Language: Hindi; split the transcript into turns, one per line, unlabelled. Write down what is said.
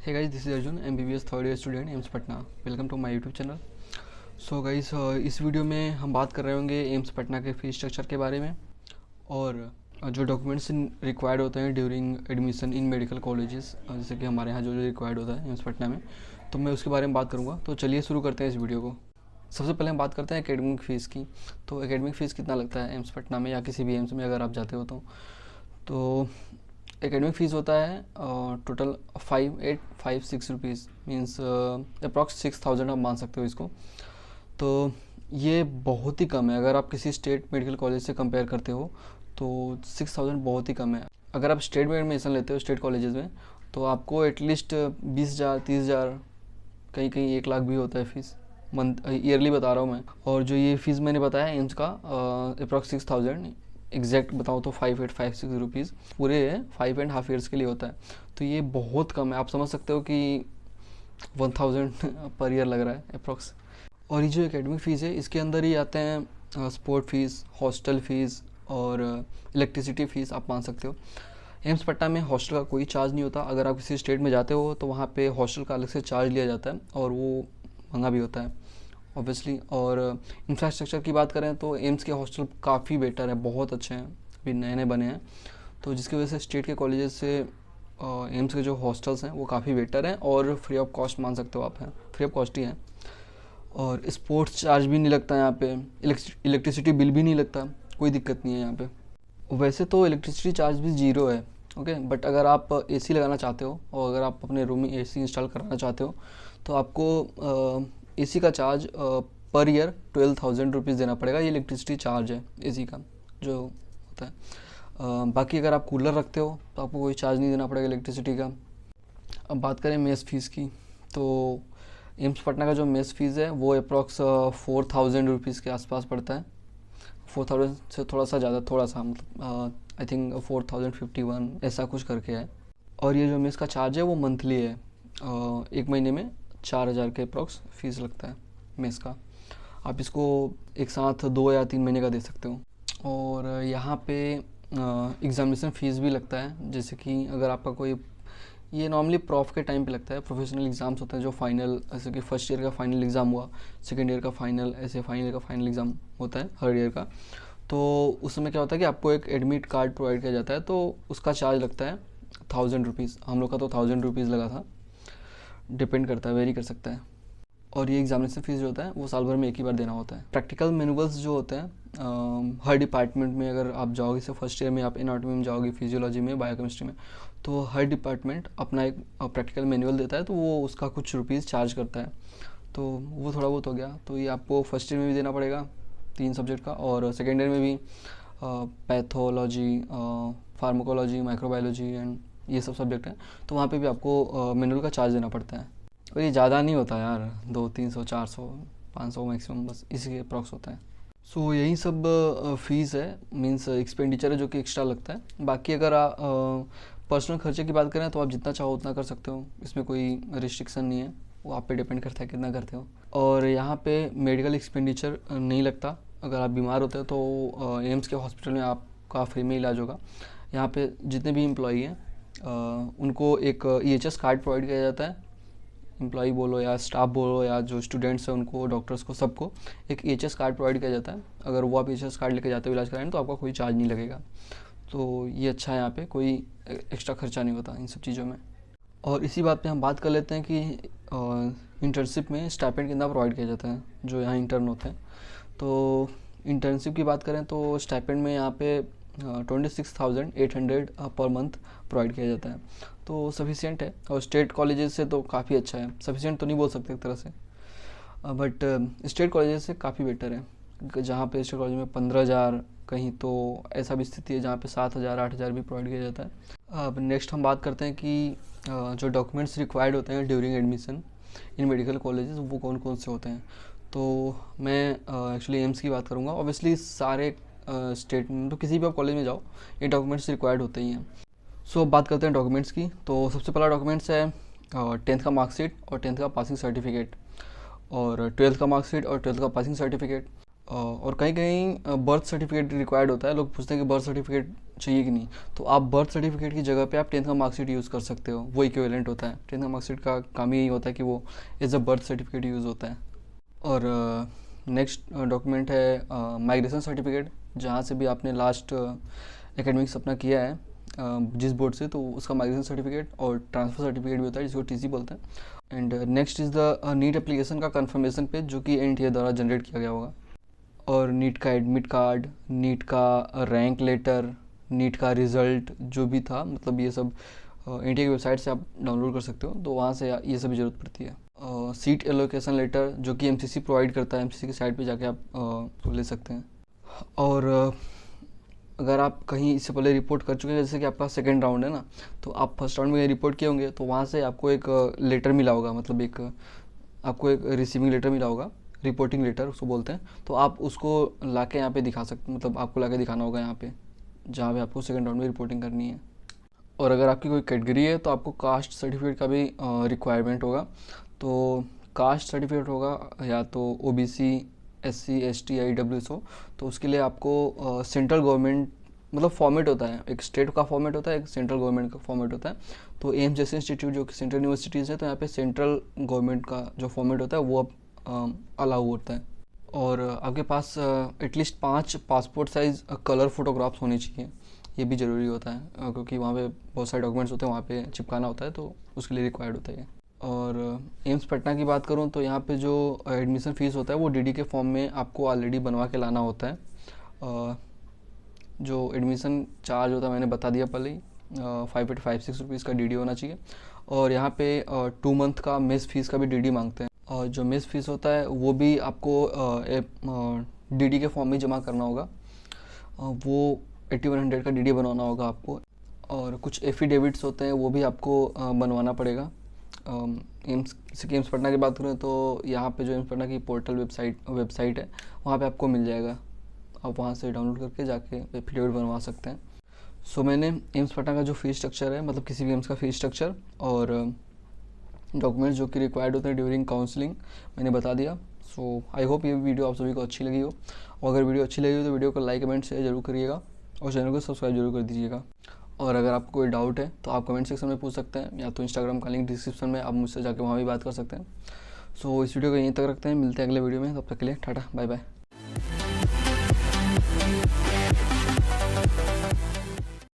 Hey guys, this is Arjun, MBBS third year student AIIMS Patna. Welcome to my YouTube channel. So guys, इस वीडियो में हम बात कर रहे होंगे एम्स पटना के फीस स्ट्रक्चर के बारे में और जो डॉक्यूमेंट्स रिक्वायर्ड होते हैं during admission in medical colleges, जैसे कि हमारे यहाँ जो रिक्वायर्ड होता है एम्स पटना में, तो मैं उसके बारे में बात करूँगा। तो चलिए शुरू करते हैं इस वीडियो को। सबसे पहले हम बात करते हैं एकेडमिक फ़ीस की। तो एकेडमिक फ़ीस कितना लगता है एम्स पटना में या किसी भी एम्स में अगर आप जाते हो तो एकेडमिक फ़ीस होता है टोटल 5856 रुपीज़, मीन्स अप्रॉक्स 6000 आप मान सकते हो इसको। तो ये बहुत ही कम है। अगर आप किसी स्टेट मेडिकल कॉलेज से कंपेयर करते हो तो 6000 बहुत ही कम है। अगर आप स्टेट में एडमिशन लेते हो स्टेट कॉलेजेस में तो आपको एटलीस्ट 20,000 30,000, कहीं कहीं 1 लाख भी होता है फ़ीस, मंथ ईयरली बता रहा हूँ मैं। और जो ये फ़ीस मैंने बताया एम्स का अप्रॉक्स 6000, एग्जैक्ट बताऊँ तो 5856 रुपीज़ पूरे 5.5 ईयर्स के लिए होता है। तो ये बहुत कम है। आप समझ सकते हो कि 1000 पर ईयर लग रहा है अप्रॉक्स। और ये जो एकेडमिक फ़ीस है इसके अंदर ही आते हैं स्पोर्ट फीस, हॉस्टल फ़ीस और इलेक्ट्रिसिटी फ़ीस आप मान सकते हो। एम्स पटना में हॉस्टल का कोई चार्ज नहीं होता। अगर आप किसी स्टेट में जाते हो तो वहाँ पे हॉस्टल का अलग से चार्ज लिया जाता है और वो महंगा भी होता है ऑब्वियसली। और इंफ्रास्ट्रक्चर की बात करें तो एम्स के हॉस्टल काफ़ी बेटर है, बहुत अच्छे हैं, अभी नए नए बने हैं। तो जिसकी वजह से स्टेट के कॉलेजेस से एम्स के जो हॉस्टल्स हैं वो काफ़ी बेटर हैं और फ्री ऑफ कॉस्ट मान सकते हो आप, हैं फ्री ऑफ कॉस्ट ही हैं। और स्पोर्ट्स चार्ज भी नहीं लगता यहाँ पे, इलेक्ट्रिसिटी बिल भी नहीं लगता, कोई दिक्कत नहीं है यहाँ पे। वैसे तो इलेक्ट्रिसिटी चार्ज भी ज़ीरो है, ओके, बट अगर आप एसी लगाना चाहते हो और अगर आप अपने रूम में एसी इंस्टॉल कराना चाहते हो तो आपको एसी का चार्ज पर ईयर 12,000 रुपीज़ देना पड़ेगा। ये इलेक्ट्रिसिटी चार्ज है एसी का जो होता है। बाकी अगर आप कूलर रखते हो तो आपको कोई चार्ज नहीं देना पड़ेगा इलेक्ट्रिसिटी का। अब बात करें मेस फीस की, तो एम्स पटना का जो मेस फीस है वो अप्रॉक्स 4000 रुपीज़ के आसपास पड़ता है। 4000 से थोड़ा सा ज़्यादा, थोड़ा सा मतलब आई थिंक 4051 ऐसा कुछ करके है। और ये जो मेस का चार्ज है वो मंथली है। एक महीने में 4000 के अप्रॉक्स फीस लगता है मेस का। आप इसको एक साथ 2 या 3 महीने का दे सकते हो। और यहाँ पे एग्ज़ामिनेशन फ़ीस भी लगता है, जैसे कि अगर आपका कोई, ये नॉर्मली प्रॉफ के टाइम पे लगता है, प्रोफेशनल एग्ज़ाम्स होते हैं जो फाइनल, जैसे कि फर्स्ट ईयर का फाइनल एग्ज़ाम हुआ, सेकेंड ईयर का फाइनल, ऐसे फाइनल ईयर का फाइनल एग्ज़ाम होता है थर्ड ईयर का। तो उस समय क्या होता है कि आपको एक एडमिट कार्ड प्रोवाइड किया जाता है, तो उसका चार्ज लगता है 1000 रुपीज़। हम लोग का तो 1000 रुपीज़ लगा था, डिपेंड करता है, वेरी कर सकता है। और ये एग्जामिनेशन फ़ीस जो होता है वो साल भर में एक ही बार देना होता है। प्रैक्टिकल मैनुअल्स जो होते हैं हर डिपार्टमेंट में, अगर आप जाओगे से फर्स्ट ईयर में आप एनाटॉमी में जाओगे, फिजियोलॉजी में, बायोकेमिस्ट्री में, तो हर डिपार्टमेंट अपना एक प्रैक्टिकल मैनुअल देता है, तो वो उसका कुछ रुपीज़ चार्ज करता है। तो वो थोड़ा बहुत हो गया। तो ये आपको फर्स्ट ईयर में भी देना पड़ेगा 3 सब्जेक्ट का, और सेकेंड ईयर में भी पैथोलॉजी, फार्माकोलॉजी, माइक्रोबायोलॉजी एंड ये सब सब्जेक्ट हैं, तो वहाँ पे भी आपको मैनुअल का चार्ज देना पड़ता है। और ये ज़्यादा नहीं होता यार, 200, 300, 400, 500 मैक्सिमम, बस इसी के अप्रॉक्स होता है। सो यही सब फ़ीस है, मीन्स एक्सपेंडिचर है जो कि एक्स्ट्रा लगता है। बाकी अगर आप पर्सनल खर्चे की बात करें तो आप जितना चाहो उतना कर सकते हो, इसमें कोई रिस्ट्रिक्शन नहीं है, वो आप पे डिपेंड करता है कितना करते हो। और यहाँ पे मेडिकल एक्सपेंडिचर नहीं लगता। अगर आप बीमार होते हो तो एम्स के हॉस्पिटल में आपका फ्री में इलाज होगा। यहाँ पे जितने भी एम्प्लॉई हैं उनको एक EHS कार्ड प्रोवाइड किया जाता है। एम्प्लॉई बोलो या स्टाफ बोलो या जो स्टूडेंट्स हैं उनको, डॉक्टर्स को, सबको एक EHS कार्ड प्रोवाइड किया जाता है। अगर वो आप EHS कार्ड लेके जाते हो इलाज कराने तो आपका कोई चार्ज नहीं लगेगा। तो ये अच्छा है, यहाँ पे कोई एक्स्ट्रा खर्चा नहीं होता इन सब चीज़ों में। और इसी बात पे हम बात कर लेते हैं कि इंटर्नशिप में स्टाइपेंड कितना प्रोवाइड किया जाता है जो यहाँ इंटर्न होते हैं। तो इंटर्नशिप की बात करें तो स्टाइपेंड में यहाँ पे 26,800 पर मंथ प्रोवाइड किया जाता है, तो सफिशिएंट है। और स्टेट कॉलेजेस से तो काफ़ी अच्छा है, सफिशिएंट तो नहीं बोल सकते एक तरह से, बट स्टेट कॉलेजेस से काफ़ी बेटर है। जहाँ पे स्टेट कॉलेज में 15,000, कहीं तो ऐसा भी स्थिति है जहाँ पे 7,000 8,000 भी प्रोवाइड किया जाता है। अब नेक्स्ट हम बात करते हैं कि जो डॉक्यूमेंट्स रिक्वायर्ड होते हैं during admission in medical colleges वो कौन कौन से होते हैं। तो मैं एक्चुअली एम्स की बात करूँगा। ऑब्वियसली सारे स्टेट में, तो किसी भी आप कॉलेज में जाओ ये डॉक्यूमेंट्स रिक्वायर्ड होते ही हैं। सो अब बात करते हैं डॉक्यूमेंट्स की। तो सबसे पहला डॉक्यूमेंट्स है 10th का मार्कशीट और 10th का पासिंग सर्टिफिकेट, और 12th का मार्कशीट और 12th का पासिंग सर्टिफिकेट, और कहीं कहीं बर्थ सर्टिफिकेट रिक्वायर्ड होता है। लोग पूछते हैं कि बर्थ सर्टिफिकेट चाहिए कि नहीं, तो आप बर्थ सर्टिफिकेट की जगह पे आप 10th का मार्कशीट यूज़ कर सकते हो। वो इक्विवेलेंट होता है। 10th का मार्कशीट का काम ही यही होता है कि वो as a birth certificate use होता है। और नेक्स्ट डॉक्यूमेंट है माइग्रेशन सर्टिफिकेट, जहाँ से भी आपने लास्ट एकेडमिक्स अपना किया है जिस बोर्ड से, तो उसका माइग्रेशन सर्टिफिकेट और ट्रांसफ़र सर्टिफिकेट भी होता है, जिसको टीसी बोलते हैं। And next is the NEET application का कंफर्मेशन पेज, जो कि एनटीए द्वारा जनरेट किया गया होगा। और नीट का एडमिट कार्ड, नीट का रैंक लेटर, नीट का रिज़ल्ट जो भी था, मतलब ये सब एनटीए की वेबसाइट से आप डाउनलोड कर सकते हो, तो वहाँ से ये सब ज़रूरत पड़ती है। सीट एलोकेशन लेटर जो कि एमसीसी प्रोवाइड करता है, एमसीसी की साइट पे जाके आप ले सकते हैं। और अगर आप कहीं इससे पहले रिपोर्ट कर चुके हैं, जैसे कि आपका सेकंड राउंड है ना, तो आप फर्स्ट राउंड में रिपोर्ट किए होंगे, तो वहाँ से आपको एक लेटर मिला होगा, मतलब आपको एक रिसीविंग लेटर मिला होगा, रिपोर्टिंग लेटर उसको बोलते हैं। तो आप उसको लाके यहाँ पे दिखा सकते, मतलब आपको लाके दिखाना होगा यहाँ पे, जहाँ पे आपको सेकंड राउंड में रिपोर्टिंग करनी है। और अगर आपकी कोई कैटेगरी है तो आपको कास्ट सर्टिफिकेट का भी रिक्वायरमेंट होगा। तो कास्ट सर्टिफिकेट होगा या तो ओबीसी, एससी, एसटी, ईडब्ल्यूएस हो, तो उसके लिए आपको सेंट्रल गवर्नमेंट, मतलब फॉर्मेट होता है, एक स्टेट का फॉर्मेट होता है, एक सेंट्रल गवर्नमेंट का फॉर्मेट होता है। तो एम्स जैसे इंस्टीट्यूट जो कि सेंट्रल यूनिवर्सिटीज़ है, तो यहाँ पे सेंट्रल गवर्नमेंट का जो फॉर्मेट होता है वो अलाउ होता है। और आपके पास at least 5 passport size colour photographs होने चाहिए, ये भी ज़रूरी होता है, क्योंकि वहाँ पे बहुत सारे डॉक्यूमेंट्स होते हैं, वहाँ पे चिपकाना होता है, तो उसके लिए रिक्वायर्ड होता है। और एम्स पटना की बात करूँ तो यहाँ पे जो एडमिशन फ़ीस होता है वो डीडी के फॉर्म में आपको ऑलरेडी बनवा के लाना होता है। जो एडमिशन चार्ज होता है मैंने बता दिया पहले ही, 556 रुपीज़ का डीडी होना चाहिए। और यहाँ पे 2 मंथ का मेस फीस का भी डीडी मांगते हैं। और जो मेस फीस होता है वो भी आपको डीडी के फॉर्म में जमा करना होगा। वो 8100 का डीडी बनवाना होगा आपको। और कुछ एफिडेविट्स होते हैं वो भी आपको बनवाना पड़ेगा। एम्स पटना की बात करें तो यहाँ पे जो एम्स पटना की पोर्टल वेबसाइट है, वहाँ पे आपको मिल जाएगा, आप वहाँ से डाउनलोड करके जाके एफिडेविट बनवा सकते हैं। सो मैंने एम्स पटना का जो फीस स्ट्रक्चर है, मतलब किसी भी एम्स का फीस स्ट्रक्चर और डॉक्यूमेंट्स जो कि रिक्वायर्ड होते हैं ड्यूरिंग काउंसलिंग, मैंने बता दिया। सो आई होप ये वीडियो आप सभी को अच्छी लगी हो, और अगर वीडियो अच्छी लगी हो तो वीडियो को लाइक, कमेंट, शेयर जरूर करिएगा, और चैनल को सब्सक्राइब जरूर कर दीजिएगा। और अगर आपको कोई डाउट है तो आप कमेंट सेक्शन में पूछ सकते हैं, या तो इंस्टाग्राम का लिंक डिस्क्रिप्शन में, आप मुझसे जाके वहाँ भी बात कर सकते हैं। सो इस वीडियो को यहीं तक रखते हैं, मिलते हैं अगले वीडियो में, तब तक के लिए टाटा बाय बाय।